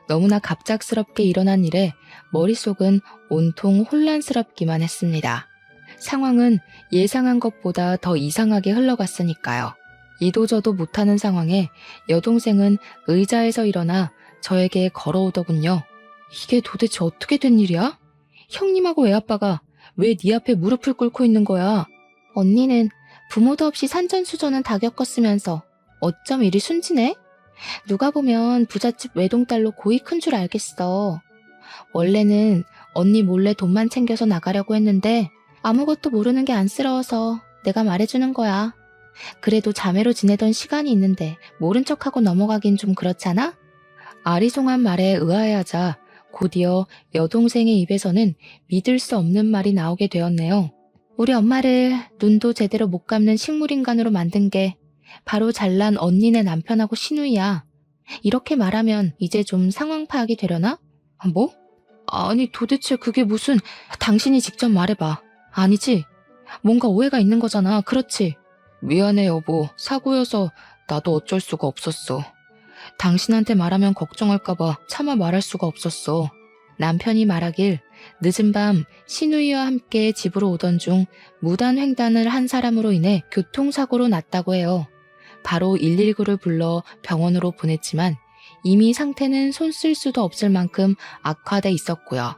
너무나 갑작스럽게 일어난 일에 머릿속은 온통 혼란스럽기만 했습니다. 상황은 예상한 것보다 더 이상하게 흘러갔으니까요. 이도저도 못하는 상황에 여동생은 의자에서 일어나 저에게 걸어오더군요. 이게 도대체 어떻게 된 일이야? 형님하고 애아빠가 왜 네 앞에 무릎을 꿇고 있는 거야? 언니는 부모도 없이 산전수전은 다 겪었으면서 어쩜 이리 순진해? 누가 보면 부잣집 외동딸로 고이 큰 줄 알겠어. 원래는 언니 몰래 돈만 챙겨서 나가려고 했는데 아무것도 모르는 게 안쓰러워서 내가 말해주는 거야. 그래도 자매로 지내던 시간이 있는데 모른 척하고 넘어가긴 좀 그렇잖아? 아리송한 말에 의아해하자 곧이어 여동생의 입에서는 믿을 수 없는 말이 나오게 되었네요. 우리 엄마를 눈도 제대로 못 감는 식물인간으로 만든 게 바로 잘난 언니네 남편하고 시누이야. 이렇게 말하면 이제 좀 상황 파악이 되려나? 뭐? 아니 도대체 그게 무슨... 당신이 직접 말해봐. 아니지? 뭔가 오해가 있는 거잖아. 그렇지? 미안해 여보. 사고여서 나도 어쩔 수가 없었어. 당신한테 말하면 걱정할까봐 차마 말할 수가 없었어. 남편이 말하길 늦은 밤 시누이와 함께 집으로 오던 중 무단횡단을 한 사람으로 인해 교통사고로 났다고 해요. 바로 119를 불러 병원으로 보냈지만 이미 상태는 손 쓸 수도 없을 만큼 악화돼 있었고요.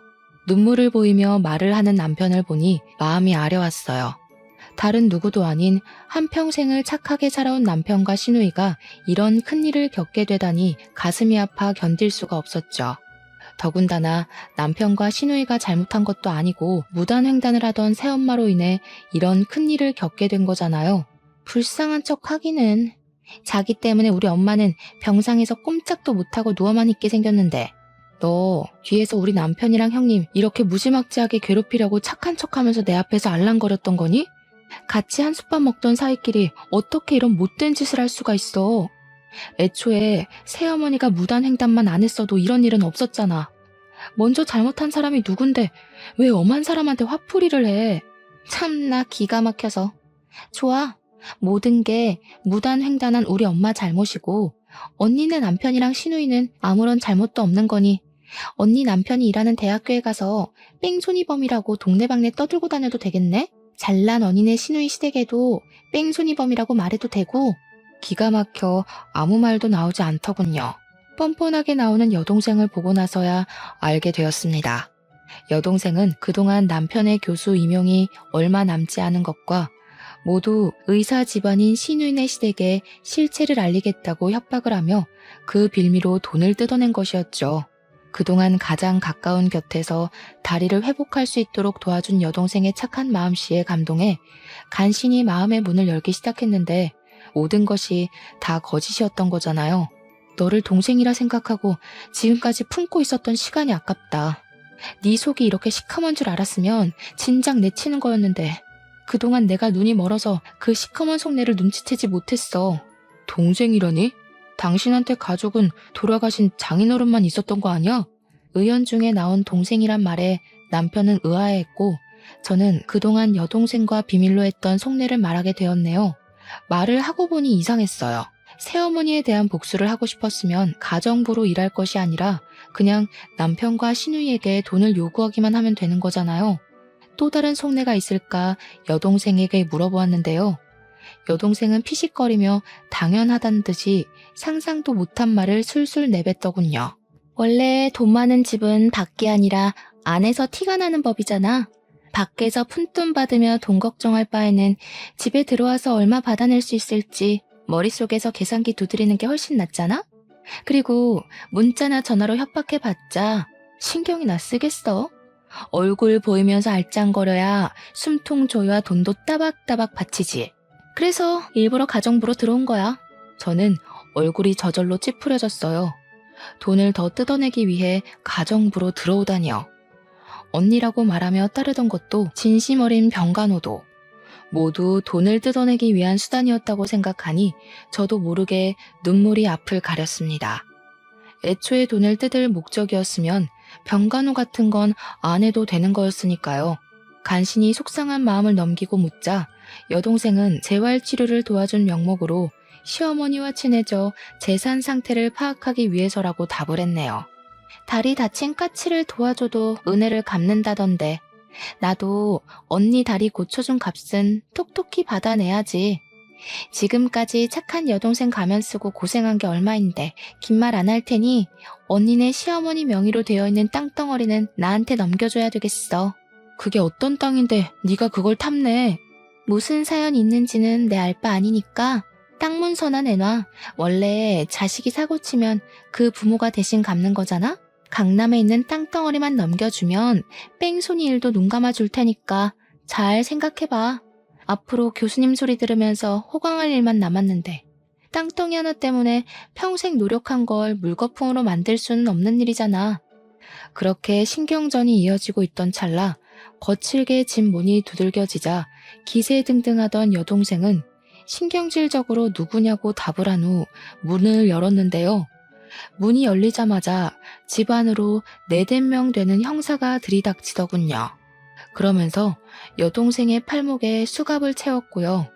눈물을 보이며 말을 하는 남편을 보니 마음이 아려왔어요. 다른 누구도 아닌 한평생을 착하게 살아온 남편과 시누이가 이런 큰일을 겪게 되다니 가슴이 아파 견딜 수가 없었죠. 더군다나 남편과 시누이가 잘못한 것도 아니고 무단횡단을 하던 새엄마로 인해 이런 큰일을 겪게 된 거잖아요. 불쌍한 척 하기는. 자기 때문에 우리 엄마는 병상에서 꼼짝도 못하고 누워만 있게 생겼는데 너 뒤에서 우리 남편이랑 형님 이렇게 무지막지하게 괴롭히려고 착한 척하면서 내 앞에서 알랑거렸던 거니? 같이 한솥밥 먹던 사이끼리 어떻게 이런 못된 짓을 할 수가 있어. 애초에 새어머니가 무단 횡단만 안 했어도 이런 일은 없었잖아. 먼저 잘못한 사람이 누군데 왜 엄한 사람한테 화풀이를 해. 참나 기가 막혀서. 좋아. 모든 게 무단 횡단한 우리 엄마 잘못이고 언니네 남편이랑 시누이는 아무런 잘못도 없는 거니 언니 남편이 일하는 대학교에 가서 뺑소니범이라고 동네방네 떠들고 다녀도 되겠네? 잘난 언니네 시누이 시댁에도 뺑소니범이라고 말해도 되고. 기가 막혀 아무 말도 나오지 않더군요. 뻔뻔하게 나오는 여동생을 보고 나서야 알게 되었습니다. 여동생은 그동안 남편의 교수 임용이 얼마 남지 않은 것과 모두 의사 집안인 시누이네 시댁에 실체를 알리겠다고 협박을 하며 그 빌미로 돈을 뜯어낸 것이었죠. 그동안 가장 가까운 곁에서 다리를 회복할 수 있도록 도와준 여동생의 착한 마음씨에 감동해 간신히 마음의 문을 열기 시작했는데 모든 것이 다 거짓이었던 거잖아요. 너를 동생이라 생각하고 지금까지 품고 있었던 시간이 아깝다. 네 속이 이렇게 시커먼 줄 알았으면 진작 내치는 거였는데 그동안 내가 눈이 멀어서 그 시커먼 속내를 눈치채지 못했어. 동생이라니? 당신한테 가족은 돌아가신 장인어른만 있었던 거 아니야? 의연중에 나온 동생이란 말에 남편은 의아해했고 저는 그동안 여동생과 비밀로 했던 속내를 말하게 되었네요. 말을 하고 보니 이상했어요. 새어머니에 대한 복수를 하고 싶었으면 가정부로 일할 것이 아니라 그냥 남편과 시누이에게 돈을 요구하기만 하면 되는 거잖아요. 또 다른 속내가 있을까 여동생에게 물어보았는데요. 여동생은 피식거리며 당연하다는 듯이 상상도 못한 말을 술술 내뱉더군요. 원래 돈 많은 집은 밖이 아니라 안에서 티가 나는 법이잖아. 밖에서 푼돈 받으며 돈 걱정할 바에는 집에 들어와서 얼마 받아낼 수 있을지 머릿속에서 계산기 두드리는 게 훨씬 낫잖아? 그리고 문자나 전화로 협박해봤자 신경이나 쓰겠어? 얼굴 보이면서 알짱거려야 숨통 조여야 돈도 따박따박 바치지. 그래서 일부러 가정부로 들어온 거야. 저는 얼굴이 저절로 찌푸려졌어요. 돈을 더 뜯어내기 위해 가정부로 들어오다니요. 언니라고 말하며 따르던 것도 진심 어린 병간호도 모두 돈을 뜯어내기 위한 수단이었다고 생각하니 저도 모르게 눈물이 앞을 가렸습니다. 애초에 돈을 뜯을 목적이었으면 병간호 같은 건 안 해도 되는 거였으니까요. 간신히 속상한 마음을 넘기고 묻자 여동생은 재활치료를 도와준 명목으로 시어머니와 친해져 재산 상태를 파악하기 위해서라고 답을 했네요. 다리 다친 까치를 도와줘도 은혜를 갚는다던데 나도 언니 다리 고쳐준 값은 톡톡히 받아내야지. 지금까지 착한 여동생 가면 쓰고 고생한 게 얼마인데 긴 말 안 할 테니 언니네 시어머니 명의로 되어 있는 땅덩어리는 나한테 넘겨줘야 되겠어. 그게 어떤 땅인데 네가 그걸 탐내. 무슨 사연이 있는지는 내 알 바 아니니까 땅 문서나 내놔. 원래 자식이 사고치면 그 부모가 대신 갚는 거잖아? 강남에 있는 땅덩어리만 넘겨주면 뺑소니 일도 눈 감아줄 테니까 잘 생각해봐. 앞으로 교수님 소리 들으면서 호강할 일만 남았는데 땅덩이 하나 때문에 평생 노력한 걸 물거품으로 만들 수는 없는 일이잖아. 그렇게 신경전이 이어지고 있던 찰나 거칠게 집 문이 두들겨지자 기세등등하던 여동생은 신경질적으로 누구냐고 답을 한 후 문을 열었는데요. 문이 열리자마자 집 안으로 4~5명 되는 형사가 들이닥치더군요. 그러면서 여동생의 팔목에 수갑을 채웠고요.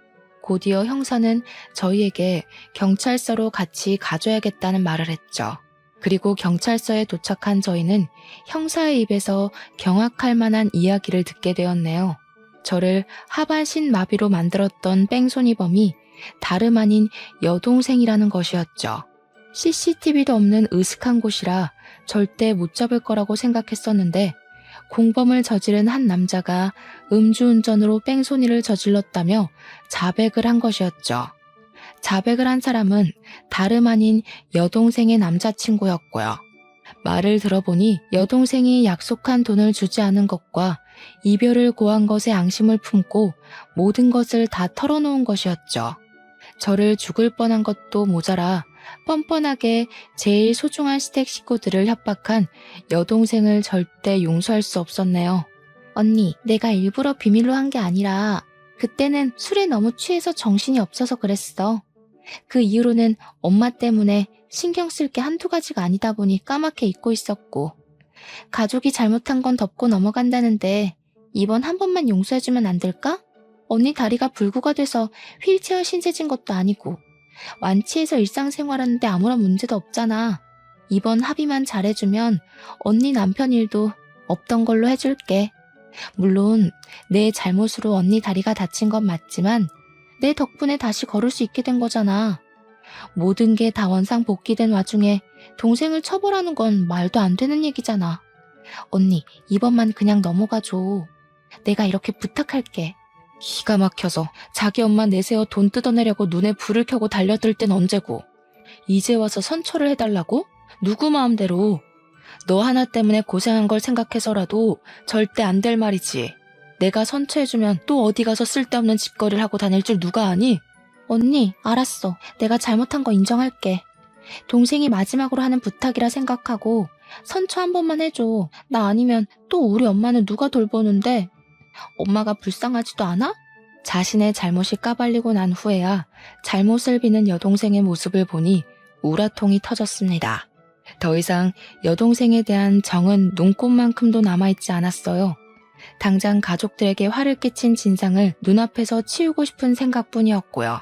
곧이어 형사는 저희에게 경찰서로 같이 가줘야겠다는 말을 했죠. 그리고 경찰서에 도착한 저희는 형사의 입에서 경악할 만한 이야기를 듣게 되었네요. 저를 하반신 마비로 만들었던 뺑소니범이 다름 아닌 여동생이라는 것이었죠. CCTV도 없는 으슥한 곳이라 절대 못 잡을 거라고 생각했었는데 공범을 저지른 한 남자가 음주운전으로 뺑소니를 저질렀다며 자백을 한 것이었죠. 자백을 한 사람은 다름 아닌 여동생의 남자친구였고요. 말을 들어보니 여동생이 약속한 돈을 주지 않은 것과 이별을 고한 것에 앙심을 품고 모든 것을 다 털어놓은 것이었죠. 저를 죽을 뻔한 것도 모자라 뻔뻔하게 제일 소중한 시댁 식구들을 협박한 여동생을 절대 용서할 수 없었네요. 언니, 내가 일부러 비밀로 한 게 아니라 그때는 술에 너무 취해서 정신이 없어서 그랬어. 그 이후로는 엄마 때문에 신경 쓸 게 한두 가지가 아니다 보니 까맣게 잊고 있었고, 가족이 잘못한 건 덮고 넘어간다는데 이번 한 번만 용서해주면 안 될까? 언니 다리가 불구가 돼서 휠체어 신세진 것도 아니고 완치해서 일상생활하는데 아무런 문제도 없잖아. 이번 합의만 잘해주면 언니 남편 일도 없던 걸로 해줄게. 물론 내 잘못으로 언니 다리가 다친 건 맞지만 내 덕분에 다시 걸을 수 있게 된 거잖아. 모든 게 다 원상복귀된 와중에 동생을 처벌하는 건 말도 안 되는 얘기잖아. 언니, 이번만 그냥 넘어가줘. 내가 이렇게 부탁할게. 기가 막혀서 자기 엄마 내세워 돈 뜯어내려고 눈에 불을 켜고 달려들 땐 언제고. 이제 와서 선처를 해달라고? 누구 마음대로. 너 하나 때문에 고생한 걸 생각해서라도 절대 안 될 말이지. 내가 선처해주면 또 어디 가서 쓸데없는 짓거리를 하고 다닐 줄 누가 아니? 언니, 알았어. 내가 잘못한 거 인정할게. 동생이 마지막으로 하는 부탁이라 생각하고 선처 한 번만 해줘. 나 아니면 또 우리 엄마는 누가 돌보는데? 엄마가 불쌍하지도 않아? 자신의 잘못이 까발리고 난 후에야 잘못을 비는 여동생의 모습을 보니 우라통이 터졌습니다. 더 이상 여동생에 대한 정은 눈꽃만큼도 남아있지 않았어요. 당장 가족들에게 화를 끼친 진상을 눈앞에서 치우고 싶은 생각뿐이었고요.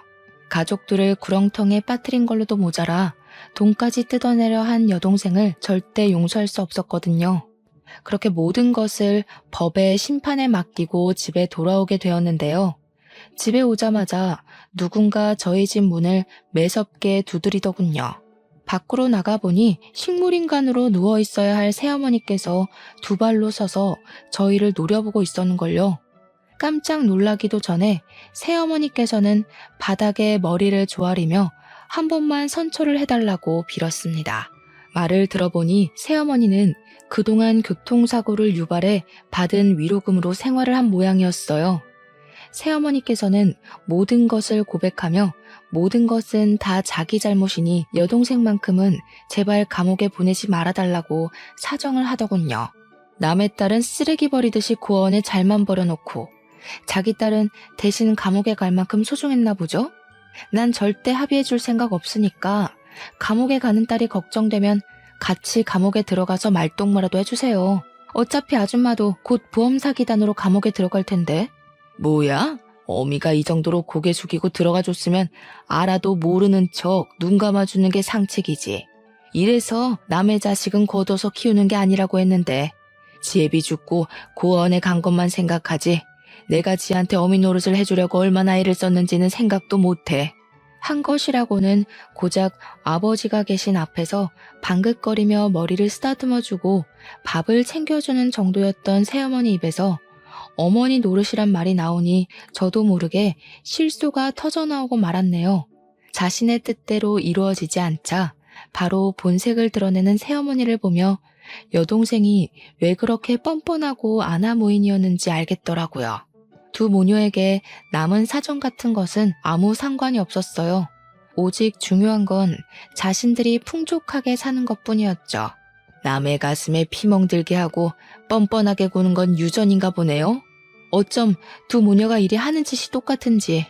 가족들을 구렁텅이에 빠뜨린 걸로도 모자라 돈까지 뜯어내려 한 여동생을 절대 용서할 수 없었거든요. 그렇게 모든 것을 법의 심판에 맡기고 집에 돌아오게 되었는데요. 집에 오자마자 누군가 저희 집 문을 매섭게 두드리더군요. 밖으로 나가보니 식물인간으로 누워있어야 할 새어머니께서 두 발로 서서 저희를 노려보고 있었는걸요. 깜짝 놀라기도 전에 새어머니께서는 바닥에 머리를 조아리며 한 번만 선처를 해달라고 빌었습니다. 말을 들어보니 새어머니는 그동안 교통사고를 유발해 받은 위로금으로 생활을 한 모양이었어요. 새어머니께서는 모든 것을 고백하며 모든 것은 다 자기 잘못이니 여동생만큼은 제발 감옥에 보내지 말아달라고 사정을 하더군요. 남의 딸은 쓰레기 버리듯이 고아원에 잘만 버려놓고 자기 딸은 대신 감옥에 갈 만큼 소중했나 보죠? 난 절대 합의해줄 생각 없으니까 감옥에 가는 딸이 걱정되면 같이 감옥에 들어가서 말동무라도 해주세요. 어차피 아줌마도 곧 보험 사기단으로 감옥에 들어갈 텐데. 뭐야? 어미가 이 정도로 고개 숙이고 들어가줬으면 알아도 모르는 척 눈 감아주는 게 상책이지. 이래서 남의 자식은 거둬서 키우는 게 아니라고 했는데 지혜비 죽고 고아원에 간 것만 생각하지 내가 지한테 어미 노릇을 해주려고 얼마나 애를 썼는지는 생각도 못해. 한 것이라고는 고작 아버지가 계신 앞에서 방긋거리며 머리를 쓰다듬어주고 밥을 챙겨주는 정도였던 새어머니 입에서 어머니 노릇이란 말이 나오니 저도 모르게 실소가 터져나오고 말았네요. 자신의 뜻대로 이루어지지 않자 바로 본색을 드러내는 새어머니를 보며 여동생이 왜 그렇게 뻔뻔하고 아나무인이었는지 알겠더라고요. 두 모녀에게 남은 사정 같은 것은 아무 상관이 없었어요. 오직 중요한 건 자신들이 풍족하게 사는 것뿐이었죠. 남의 가슴에 피멍들게 하고 뻔뻔하게 구는 건 유전인가 보네요. 어쩜 두 모녀가 이리 하는 짓이 똑같은지.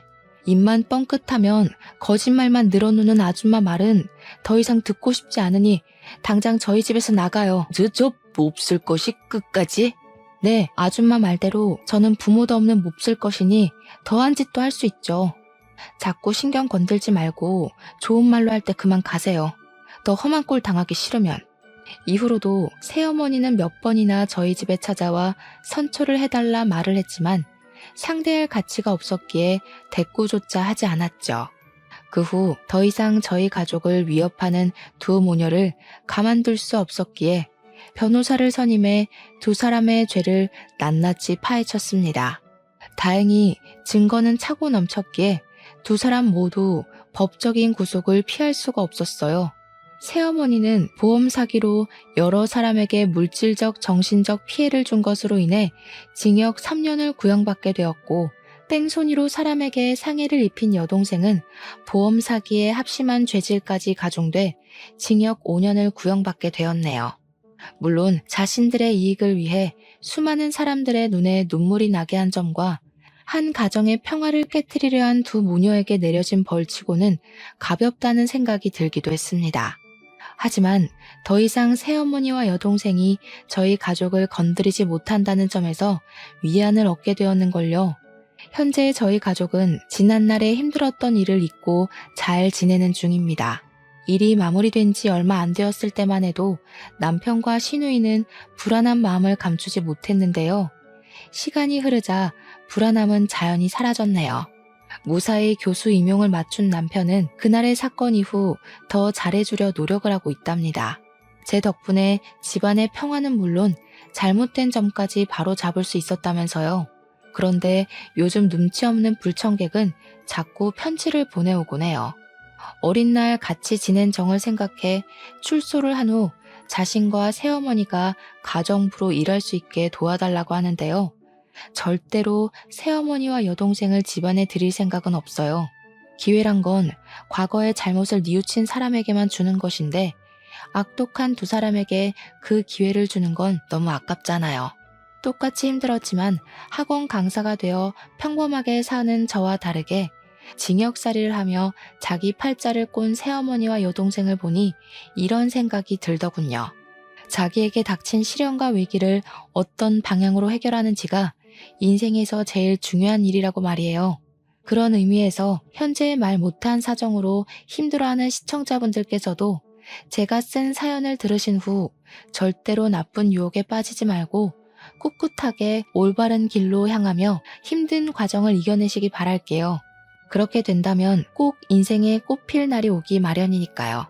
입만 뻥끗하면 거짓말만 늘어놓는 아줌마 말은 더 이상 듣고 싶지 않으니 당장 저희 집에서 나가요. 저 몹쓸 것이 끝까지? 네, 아줌마 말대로 저는 부모도 없는 몹쓸 것이니 더한 짓도 할 수 있죠. 자꾸 신경 건들지 말고 좋은 말로 할 때 그만 가세요. 더 험한 꼴 당하기 싫으면. 이후로도 새어머니는 몇 번이나 저희 집에 찾아와 선처를 해달라 말을 했지만 상대할 가치가 없었기에 대꾸조차 하지 않았죠. 그 후 더 이상 저희 가족을 위협하는 두 모녀를 가만둘 수 없었기에 변호사를 선임해 두 사람의 죄를 낱낱이 파헤쳤습니다. 다행히 증거는 차고 넘쳤기에 두 사람 모두 법적인 구속을 피할 수가 없었어요. 새어머니는 보험 사기로 여러 사람에게 물질적, 정신적 피해를 준 것으로 인해 징역 3년을 구형받게 되었고 뺑소니로 사람에게 상해를 입힌 여동생은 보험 사기에 합심한 죄질까지 가중돼 징역 5년을 구형받게 되었네요. 물론 자신들의 이익을 위해 수많은 사람들의 눈에 눈물이 나게 한 점과 한 가정의 평화를 깨트리려 한 두 모녀에게 내려진 벌치고는 가볍다는 생각이 들기도 했습니다. 하지만 더 이상 새어머니와 여동생이 저희 가족을 건드리지 못한다는 점에서 위안을 얻게 되었는걸요. 현재 저희 가족은 지난날에 힘들었던 일을 잊고 잘 지내는 중입니다. 일이 마무리된 지 얼마 안 되었을 때만 해도 남편과 시누이는 불안한 마음을 감추지 못했는데요. 시간이 흐르자 불안함은 자연히 사라졌네요. 무사히 교수 임용을 맞춘 남편은 그날의 사건 이후 더 잘해주려 노력을 하고 있답니다. 제 덕분에 집안의 평화는 물론 잘못된 점까지 바로 잡을 수 있었다면서요. 그런데 요즘 눈치 없는 불청객은 자꾸 편지를 보내오곤 해요. 어린 날 같이 지낸 정을 생각해 출소를 한 후 자신과 새어머니가 가정부로 일할 수 있게 도와달라고 하는데요. 절대로 새어머니와 여동생을 집안에 들일 생각은 없어요. 기회란 건 과거의 잘못을 뉘우친 사람에게만 주는 것인데 악독한 두 사람에게 그 기회를 주는 건 너무 아깝잖아요. 똑같이 힘들었지만 학원 강사가 되어 평범하게 사는 저와 다르게 징역살이를 하며 자기 팔자를 꼰 새어머니와 여동생을 보니 이런 생각이 들더군요. 자기에게 닥친 시련과 위기를 어떤 방향으로 해결하는지가 인생에서 제일 중요한 일이라고 말이에요. 그런 의미에서 현재 말 못한 사정으로 힘들어하는 시청자분들께서도 제가 쓴 사연을 들으신 후 절대로 나쁜 유혹에 빠지지 말고 꿋꿋하게 올바른 길로 향하며 힘든 과정을 이겨내시기 바랄게요. 그렇게 된다면 꼭 인생에 꽃 필 날이 오기 마련이니까요.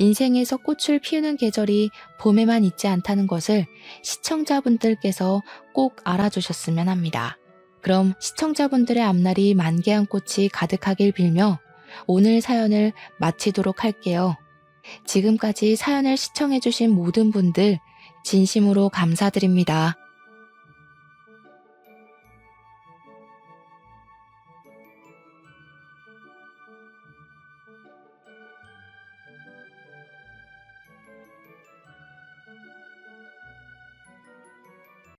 인생에서 꽃을 피우는 계절이 봄에만 있지 않다는 것을 시청자분들께서 꼭 알아주셨으면 합니다. 그럼 시청자분들의 앞날이 만개한 꽃이 가득하길 빌며 오늘 사연을 마치도록 할게요. 지금까지 사연을 시청해주신 모든 분들 진심으로 감사드립니다.